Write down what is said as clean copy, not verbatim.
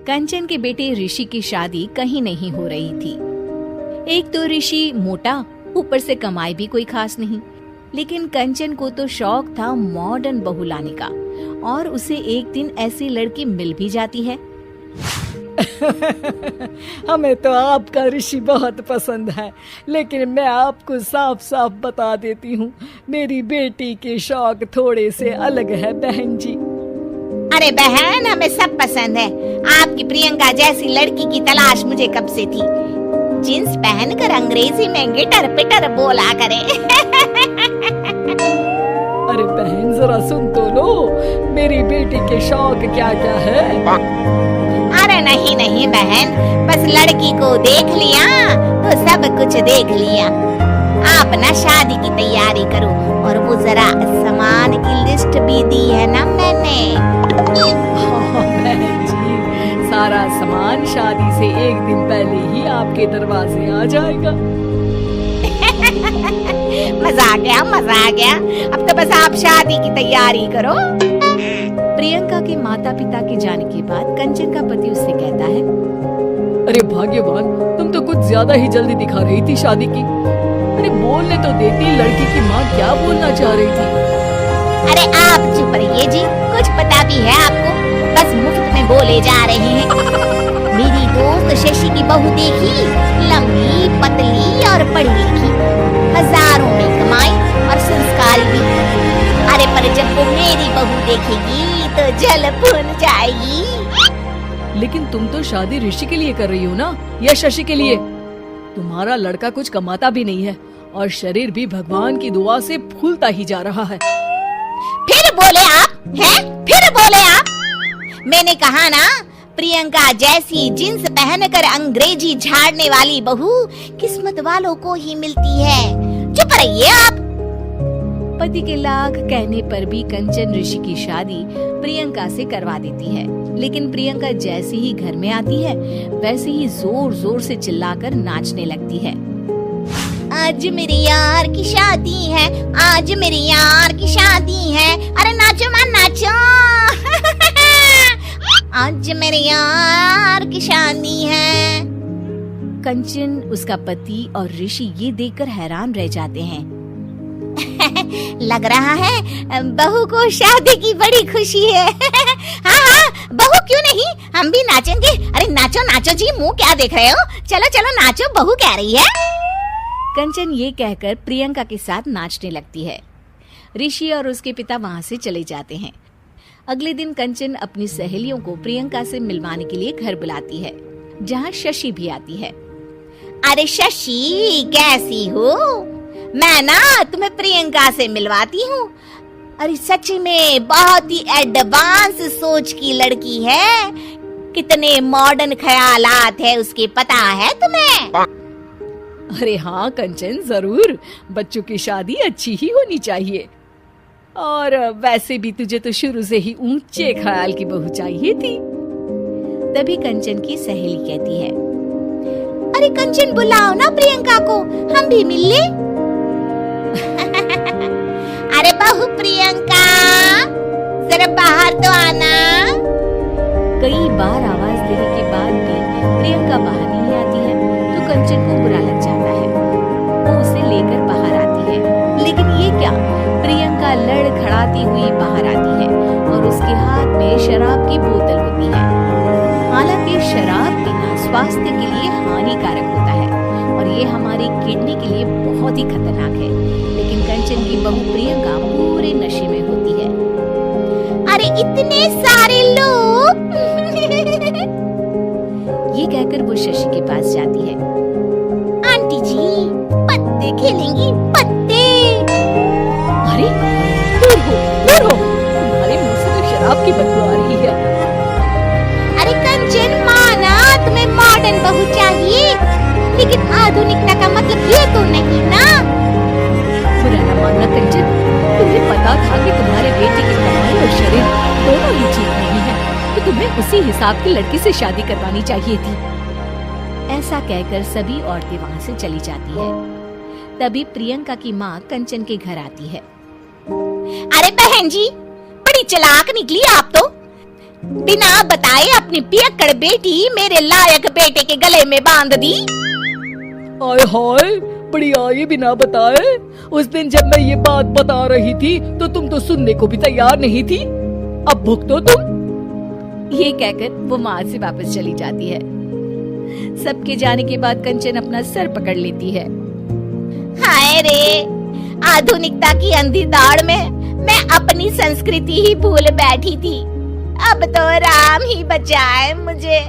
कंचन के बेटे ऋषि की शादी कहीं नहीं हो रही थी। एक तो ऋषि मोटा, ऊपर से कमाई भी कोई खास नहीं। लेकिन कंचन को तो शौक था मॉडर्न बहू लाने का, और उसे एक दिन ऐसी लड़की मिल भी जाती है। हमें तो आपका ऋषि बहुत पसंद है, लेकिन मैं आपको साफ साफ बता देती हूँ, मेरी बेटी के शौक थोड़े से अलग है बहन जी। अरे बहन, हमें सब पसंद है। आपकी प्रियंका जैसी लड़की की तलाश मुझे कब से थी। जींस पहनकर अंग्रेजी में गिटर पिटर बोला करे। अरे बहन, जरा सुन तो लो, मेरी बेटी के शौक क्या क्या है। अरे नहीं नहीं बहन, बस लड़की को देख लिया तो सब कुछ देख लिया। आप ना शादी की तैयारी करो, और वो जरा सामान की लिस्ट भी दी है ना मैंने। हाँ बहन जी, सारा सामान शादी से एक दिन पहले ही आपके दरवाजे आ जाएगा। मजा आ गया, मजा आ गया। अब तो बस आप शादी की तैयारी करो। प्रियंका के माता पिता के जाने के बाद कंचन का पति उससे कहता है, अरे भाग्यवान, तुम तो कुछ ज्यादा ही जल्दी दिखा रही थी शादी की। अरे बोलने तो देती, लड़की की माँ क्या बोलना चाह रही थी। अरे आप चुप रहिए जी, कुछ पता भी है आपको, बस मुफ्त में बोले जा रहे हैं। मेरी दोस्त शशि की बहू देखी, लंबी पतली और पढ़ी लिखी, हजारों में कमाई और संस्कारी भी। अरे पर जब वो मेरी बहू देखेगी तो जल भुन जाएगी। लेकिन तुम तो शादी ऋषि के लिए कर रही हो ना, या शशि के लिए? तुम्हारा लड़का कुछ कमाता भी नहीं है, और शरीर भी भगवान की दुआ से फूलता ही जा रहा है। फिर बोले आप हैं? फिर बोले आप? मैंने कहा ना, प्रियंका जैसी जींस पहनकर अंग्रेजी झाड़ने वाली बहू किस्मत वालों को ही मिलती है। चुप रहिए आप। पति के लाख कहने पर भी कंचन ऋषि की शादी प्रियंका से करवा देती है। लेकिन प्रियंका जैसे ही घर में आती है, वैसे ही जोर जोर से चिल्लाकर नाचने लगती है। आज मेरे यार की शादी है, आज मेरे यार की शादी है। अरे नाचो मां नाचो। आज मेरे यार की शादी है। कंचन, उसका पति और ऋषि ये देखकर हैरान रह जाते हैं। लग रहा है बहू को शादी की बड़ी खुशी है। हाँ हाँ, बहू क्यों नहीं, हम भी नाचेंगे। अरे नाचो नाचो जी, मुंह क्या देख रहे हो, चलो चलो नाचो, बहू कह रही है। कंचन ये कहकर प्रियंका के साथ नाचने लगती है। ऋषि और उसके पिता वहाँ से चले जाते हैं। अगले दिन कंचन अपनी सहेलियों को प्रियंका से मिलवाने के लिए घर बुलाती है, जहाँ शशि भी आती है। अरे शशि, कैसी हो? मैं ना तुम्हें प्रियंका से मिलवाती हूँ। अरे सच में बहुत ही एडवांस सोच की लड़की है। कितने मॉडर्न ख्यालात है उसके, पता है तुम्हें? अरे हाँ कंचन, जरूर। बच्चों की शादी अच्छी ही होनी चाहिए, और वैसे भी तुझे तो शुरू से ही ऊंचे ख्याल की बहू चाहिए थी। तभी कंचन की सहेली कहती है, अरे कंचन, बुलाओ ना प्रियंका को, हम भी मिल ले। अरे बहू प्रियंका, जरा बाहर तो आना। कई बार आवाज देने के बाद भी प्रियंका बाहर नहीं आती है, तो कंचन को बुरा लग जाता है। वो उसे लेकर बाहर आती है, लेकिन ये क्या, प्रियंका लड़खड़ाती हुई बाहर आती है और उसके हाथ में शराब की बोतल होती है। हालांकि शराब पीना स्वास्थ्य के लिए हानिकारक होता है, और ये हमारी किडनी के लिए बहुत ही खतरनाक है। लेकिन कंचन की बहू प्रियंका पूरे नशे में होती है। अरे इतने सारे लोग। ये कहकर वो शशि के पास जाती है। आंटी जी, पत्ते खेलेंगी, पत्ते। अरे दूर हो, दूर हो, तुम्हारे मुंह से तो शराब की बदबू आ रही है। अरे कंचन, माना तुम्हें मॉडर्न बहू चाहिए, लेकिन आधुनिकता का मतलब ये तो नहीं ना। बुरा न मानना कंचन, तुम्हें पता था कि तुम्हारे बेटे की कमाई और शरीर दोनों ही ठीक नहीं है, तो तुम्हें उसी हिसाब की लड़की से शादी करवानी चाहिए थी। ऐसा कहकर सभी औरतें वहाँ से चली जाती है। तभी प्रियंका की माँ कंचन के घर आती है। अरे बहन जी, बड़ी बड़ी चालाक निकली आप तो। बिना बताए अपनी पियक्कड़ बेटी मेरे लायक बेटे के गले में बांध दी। आय हाय, बड़ी आए बिना बताए। उस दिन जब मैं ये बात बता रही थी तो तुम तो सुनने को भी तैयार नहीं थी। अब भुगतो तुम। ये कहकर वो वहां से वापस चली जाती है। सबके जाने के बाद कंचन अपना सर पकड़ लेती है। हाय रे, आधुनिकता की अंधी दौड़ में मैं अपनी संस्कृति ही भूल बैठी थी। अब तो राम ही बचाए मुझे।